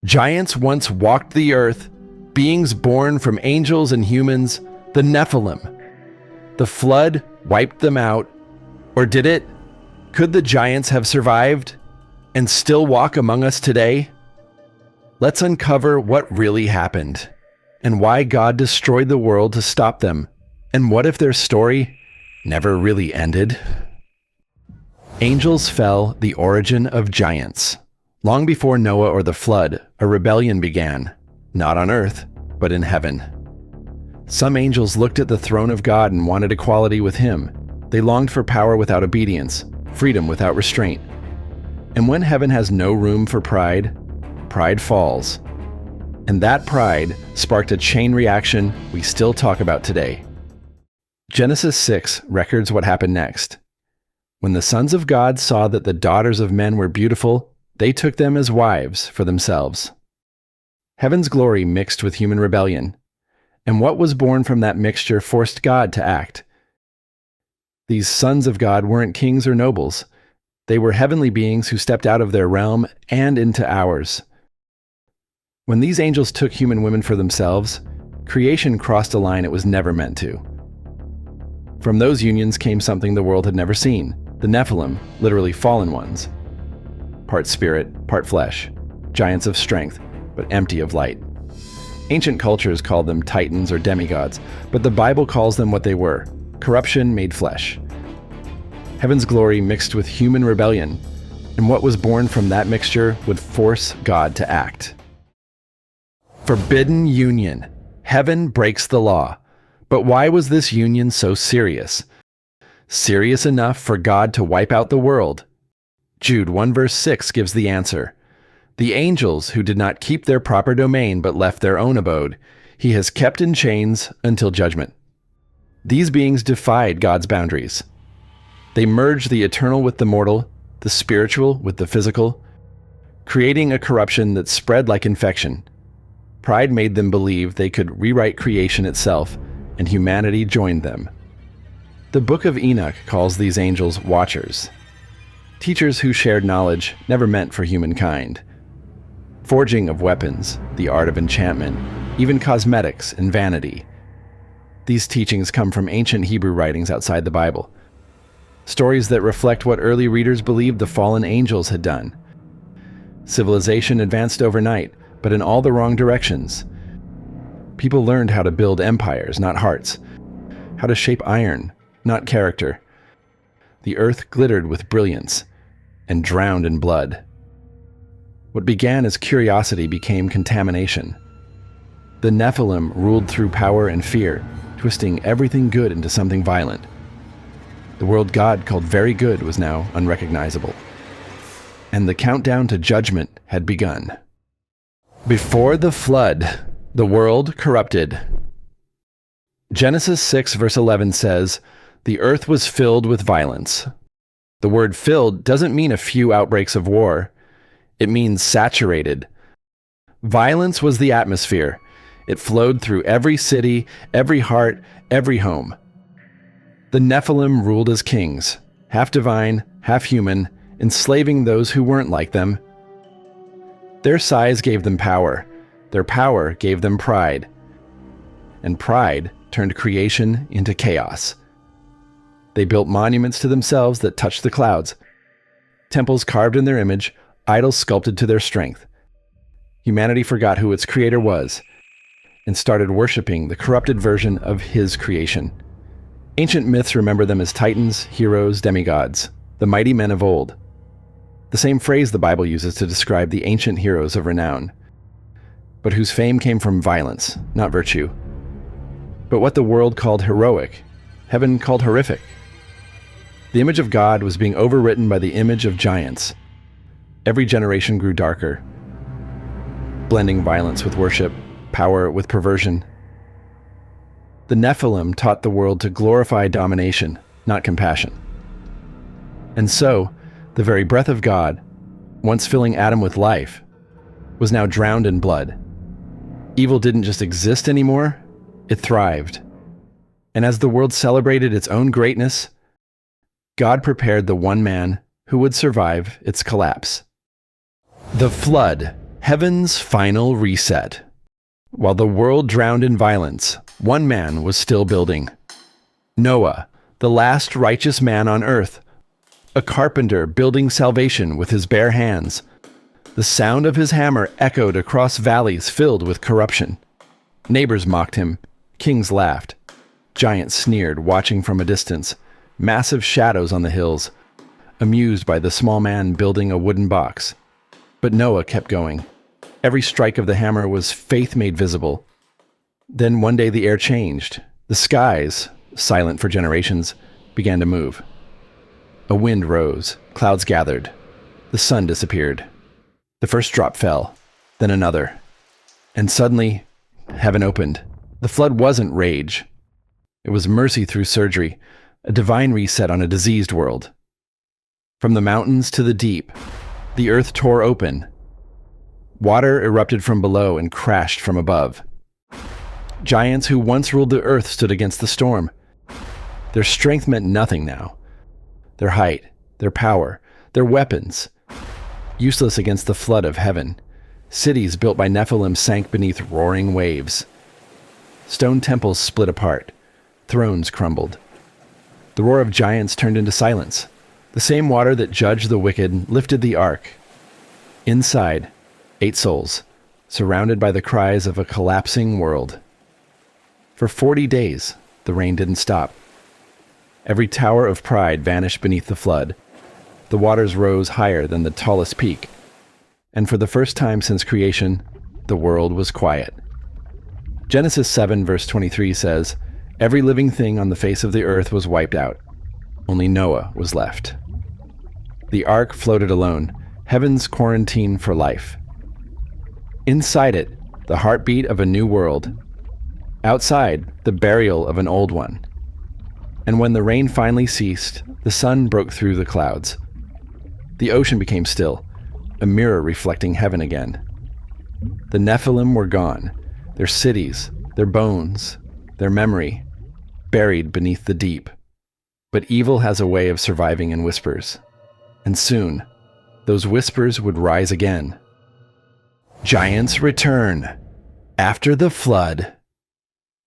Giants once walked the earth, beings born from angels and humans, the Nephilim. The flood wiped them out. Or did it? Could the giants have survived and still walk among us today? Let's uncover what really happened and why God destroyed the world to stop them. And what if their story never really ended? Angels fell, the origin of giants. Long before Noah or the flood, a rebellion began, not on earth, but in heaven. Some angels looked at the throne of God and wanted equality with him. They longed for power without obedience, freedom without restraint. And when heaven has no room for pride, pride falls. And that pride sparked a chain reaction we still talk about today. Genesis 6 records what happened next. When the sons of God saw that the daughters of men were beautiful, they took them as wives for themselves. Heaven's glory mixed with human rebellion, and what was born from that mixture forced God to act. These sons of God weren't kings or nobles. They were heavenly beings who stepped out of their realm and into ours. When these angels took human women for themselves, creation crossed a line it was never meant to. From those unions came something the world had never seen, the Nephilim, literally fallen ones. Part spirit, part flesh, giants of strength, but empty of light. Ancient cultures called them titans or demigods, but the Bible calls them what they were, corruption made flesh. Heaven's glory mixed with human rebellion, and what was born from that mixture would force God to act. Forbidden union. Heaven breaks the law. But why was this union so serious? Serious enough for God to wipe out the world? Jude 1 verse 6 gives the answer. The angels who did not keep their proper domain but left their own abode, he has kept in chains until judgment. These beings defied God's boundaries. They merged the eternal with the mortal, the spiritual with the physical, creating a corruption that spread like infection. Pride made them believe they could rewrite creation itself, and humanity joined them. The Book of Enoch calls these angels watchers. Teachers who shared knowledge never meant for humankind. Forging of weapons, the art of enchantment, even cosmetics and vanity. These teachings come from ancient Hebrew writings outside the Bible. Stories that reflect what early readers believed the fallen angels had done. Civilization advanced overnight, but in all the wrong directions. People learned how to build empires, not hearts. How to shape iron, not character. The earth glittered with brilliance and drowned in blood. What began as curiosity became contamination. The Nephilim ruled through power and fear, twisting everything good into something violent. The world God called very good was now unrecognizable. And the countdown to judgment had begun. Before the flood, the world corrupted. Genesis 6 verse 11 says, "The earth was filled with violence." The word filled doesn't mean a few outbreaks of war. It means saturated. Violence was the atmosphere. It flowed through every city, every heart, every home. The Nephilim ruled as kings, half divine, half human, enslaving those who weren't like them. Their size gave them power. Their power gave them pride. And pride turned creation into chaos. They built monuments to themselves that touched the clouds. Temples carved in their image, idols sculpted to their strength. Humanity forgot who its creator was and started worshiping the corrupted version of his creation. Ancient myths remember them as titans, heroes, demigods, the mighty men of old. The same phrase the Bible uses to describe the ancient heroes of renown, but whose fame came from violence, not virtue. But what the world called heroic, heaven called horrific. The image of God was being overwritten by the image of giants. Every generation grew darker, blending violence with worship, power with perversion. The Nephilim taught the world to glorify domination, not compassion. And so, the very breath of God, once filling Adam with life, was now drowned in blood. Evil didn't just exist anymore, it thrived. And as the world celebrated its own greatness, God prepared the one man who would survive its collapse. The flood, Heaven's final reset. While the world drowned in violence, one man was still building. Noah, the last righteous man on earth, a carpenter building salvation with his bare hands. The sound of his hammer echoed across valleys filled with corruption. Neighbors mocked him. Kings laughed. Giants sneered, watching from a distance. Massive shadows on the hills, amused by the small man building a wooden box. But Noah kept going. Every strike of the hammer was faith made visible. Then one day the air changed. The skies, silent for generations, began to move. A wind rose. Clouds gathered. The sun disappeared. The first drop fell, then another. And suddenly, heaven opened. The flood wasn't rage. It was mercy through surgery, a divine reset on a diseased world. From the mountains to the deep, the earth tore open. Water erupted from below and crashed from above. Giants who once ruled the earth stood against the storm. Their strength meant nothing now. Their height, their power, their weapons, useless against the flood of heaven. Cities built by Nephilim sank beneath roaring waves. Stone temples split apart. Thrones crumbled. The roar of giants turned into silence. The same water that judged the wicked lifted the ark. Inside, 8 souls, surrounded by the cries of a collapsing world. For 40 days, the rain didn't stop. Every tower of pride vanished beneath the flood. The waters rose higher than the tallest peak. And for the first time since creation, the world was quiet. Genesis 7 verse 23 says, "Every living thing on the face of the earth was wiped out. Only Noah was left." The ark floated alone, heaven's quarantine for life. Inside it, the heartbeat of a new world. Outside, the burial of an old one. And when the rain finally ceased, the sun broke through the clouds. The ocean became still, a mirror reflecting heaven again. The Nephilim were gone, their cities, their bones, their memory, buried beneath the deep. But evil has a way of surviving in whispers. And soon, those whispers would rise again. Giants return. After the flood.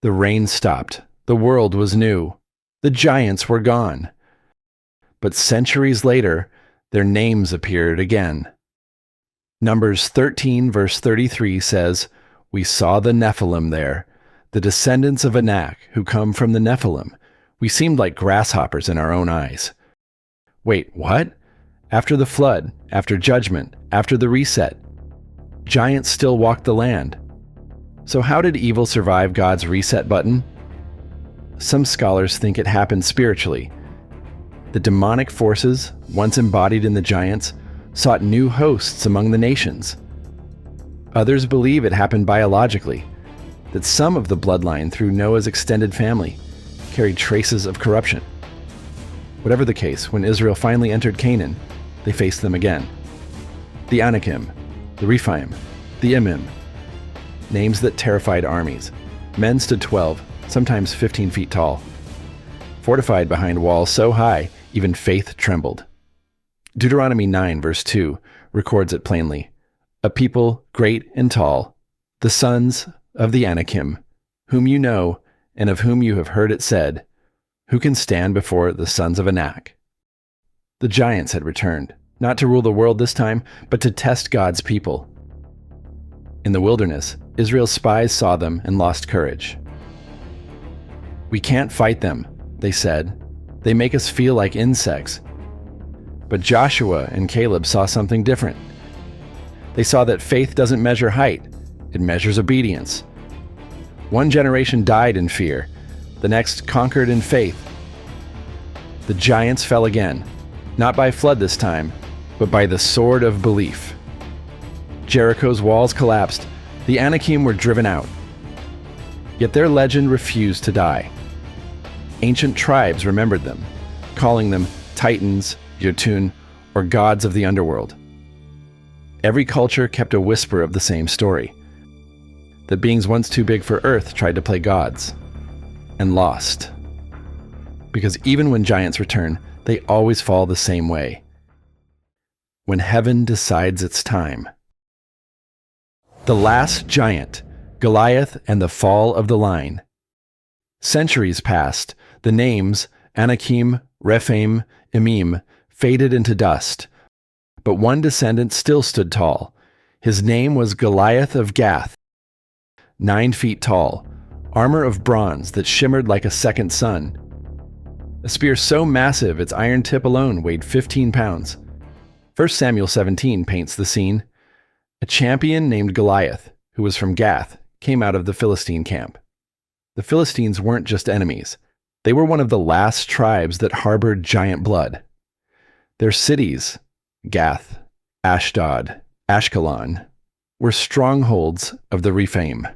The rain stopped. The world was new. The giants were gone. But centuries later, their names appeared again. Numbers 13 verse 33 says, "We saw the Nephilim there, the descendants of Enoch who come from the Nephilim. We seemed like grasshoppers in our own eyes." Wait, what? After the flood, after judgment, after the reset, giants still walked the land. So how did evil survive God's reset button? Some scholars think it happened spiritually. The demonic forces, once embodied in the giants, sought new hosts among the nations. Others believe it happened biologically, that some of the bloodline through Noah's extended family carried traces of corruption. Whatever the case, when Israel finally entered Canaan, they faced them again. The Anakim, the Rephaim, the Emim, names that terrified armies. Men stood 12, sometimes 15 feet tall, fortified behind walls so high, even faith trembled. Deuteronomy 9 verse 2 records it plainly. "A people great and tall, the sons of the Anakim, whom you know, and of whom you have heard it said, who can stand before the sons of Anak?" The giants had returned, not to rule the world this time, but to test God's people. In the wilderness, Israel's spies saw them and lost courage. "We can't fight them," they said. "They make us feel like insects." But Joshua and Caleb saw something different. They saw that faith doesn't measure height, it measures obedience. One generation died in fear, the next conquered in faith. The giants fell again, not by flood this time, but by the sword of belief. Jericho's walls collapsed, the Anakim were driven out. Yet their legend refused to die. Ancient tribes remembered them, calling them Titans, Jotun, or gods of the underworld. Every culture kept a whisper of the same story, that beings once too big for earth tried to play gods, and lost. Because even when giants return, they always fall the same way. When heaven decides it's time. The last giant, Goliath and the fall of the line. Centuries passed. The names, Anakim, Rephaim, Emim, faded into dust. But one descendant still stood tall. His name was Goliath of Gath. 9 feet tall, armor of bronze that shimmered like a second sun. A spear so massive its iron tip alone weighed 15 pounds. 1 Samuel 17 paints the scene. A champion named Goliath, who was from Gath, came out of the Philistine camp. The Philistines weren't just enemies. They were one of the last tribes that harbored giant blood. Their cities, Gath, Ashdod, Ashkelon, were strongholds of the Rephaim.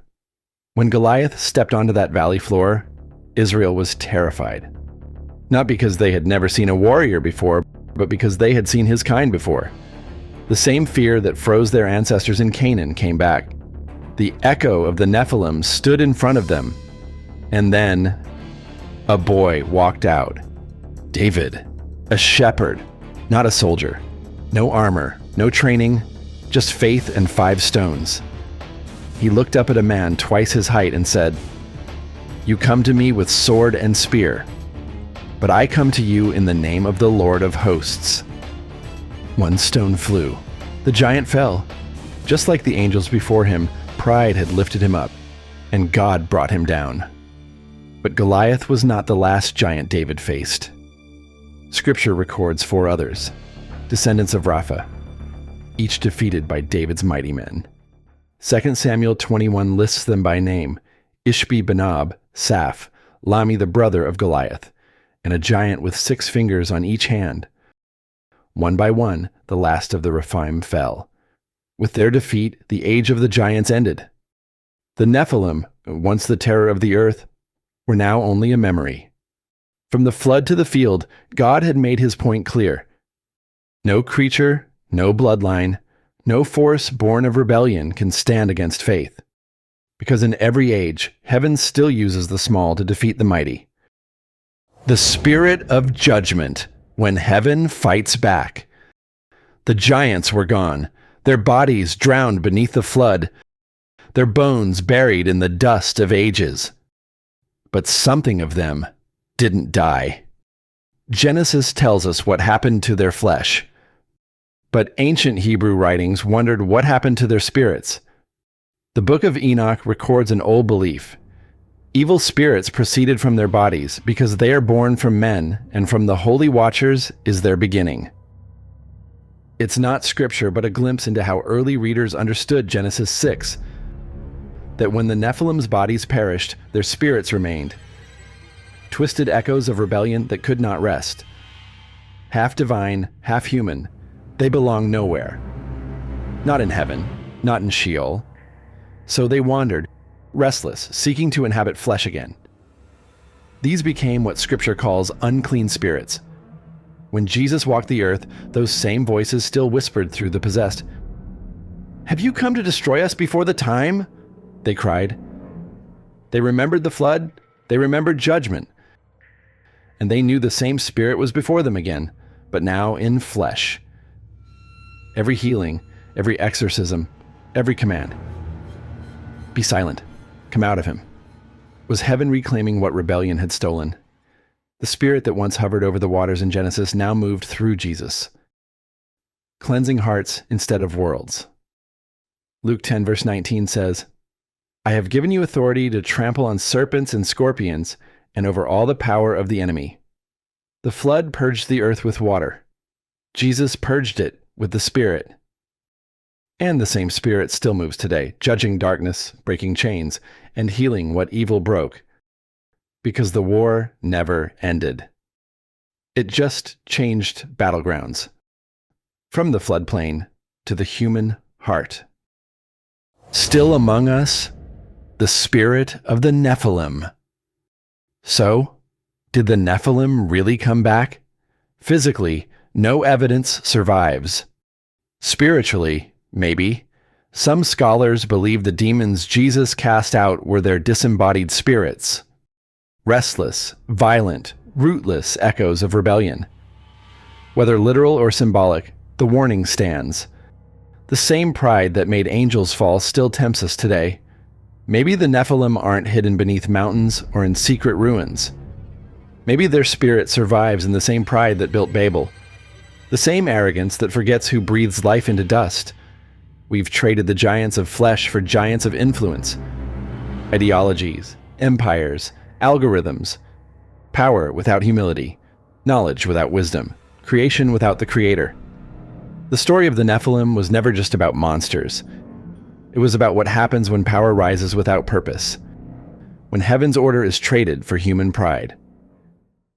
When Goliath stepped onto that valley floor, Israel was terrified. Not because they had never seen a warrior before, but because they had seen his kind before. The same fear that froze their ancestors in Canaan came back. The echo of the Nephilim stood in front of them. And then, a boy walked out. David, a shepherd, not a soldier. No armor, no training, just faith and 5 stones. He looked up at a man twice his height and said, "You come to me with sword and spear, but I come to you in the name of the Lord of hosts." 1 stone flew. The giant fell. Just like the angels before him, pride had lifted him up, and God brought him down. But Goliath was not the last giant David faced. Scripture records 4 others, descendants of Rapha, each defeated by David's mighty men. 2 Samuel 21 lists them by name: Ishbi-Benob, Saph, Lami the brother of Goliath, and a giant with 6 fingers on each hand. One by one, the last of the Rephaim fell. With their defeat, the age of the giants ended. The Nephilim, once the terror of the earth, were now only a memory. From the flood to the field, God had made his point clear. No creature, no bloodline, no force born of rebellion can stand against faith. Because in every age, heaven still uses the small to defeat the mighty. The spirit of judgment, when heaven fights back. The giants were gone, their bodies drowned beneath the flood, their bones buried in the dust of ages. But something of them didn't die. Genesis tells us what happened to their flesh, but ancient Hebrew writings wondered what happened to their spirits. The Book of Enoch records an old belief. Evil spirits proceeded from their bodies because they are born from men, and from the holy watchers is their beginning. It's not scripture, but a glimpse into how early readers understood Genesis 6, that when the Nephilim's bodies perished, their spirits remained. Twisted echoes of rebellion that could not rest. Half divine, half human, they belong nowhere. Not in heaven, not in Sheol. So they wandered, restless, seeking to inhabit flesh again. These became what Scripture calls unclean spirits. When Jesus walked the earth, those same voices still whispered through the possessed. "Have you come to destroy us before the time?" they cried. They remembered the flood, they remembered judgment, and they knew the same spirit was before them again, but now in flesh. Every healing, every exorcism, every command. "Be silent. Come out of him," was heaven reclaiming what rebellion had stolen. The spirit that once hovered over the waters in Genesis now moved through Jesus, cleansing hearts instead of worlds. Luke 10 verse 19 says, "I have given you authority to trample on serpents and scorpions and over all the power of the enemy." The flood purged the earth with water. Jesus purged it with the Spirit. And the same Spirit still moves today, judging darkness, breaking chains, and healing what evil broke. Because the war never ended. It just changed battlegrounds. From the floodplain to the human heart. Still among us, the spirit of the Nephilim. So, did the Nephilim really come back? Physically, no evidence survives. Spiritually, maybe. Some scholars believe the demons Jesus cast out were their disembodied spirits. Restless, violent, rootless echoes of rebellion. Whether literal or symbolic, the warning stands. The same pride that made angels fall still tempts us today. Maybe the Nephilim aren't hidden beneath mountains or in secret ruins. Maybe their spirit survives in the same pride that built Babel, the same arrogance that forgets who breathes life into dust. We've traded the giants of flesh for giants of influence, ideologies, empires, algorithms, power without humility, knowledge without wisdom, creation without the Creator. The story of the Nephilim was never just about monsters. It was about what happens when power rises without purpose, when heaven's order is traded for human pride.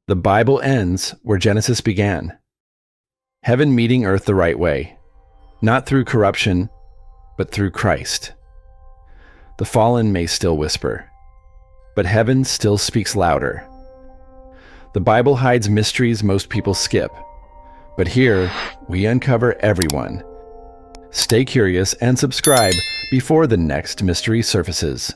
The Bible ends where Genesis began. Heaven meeting earth the right way, not through corruption, but through Christ. The fallen may still whisper, but heaven still speaks louder. The Bible hides mysteries most people skip, but here we uncover everyone. Stay curious and subscribe before the next mystery surfaces.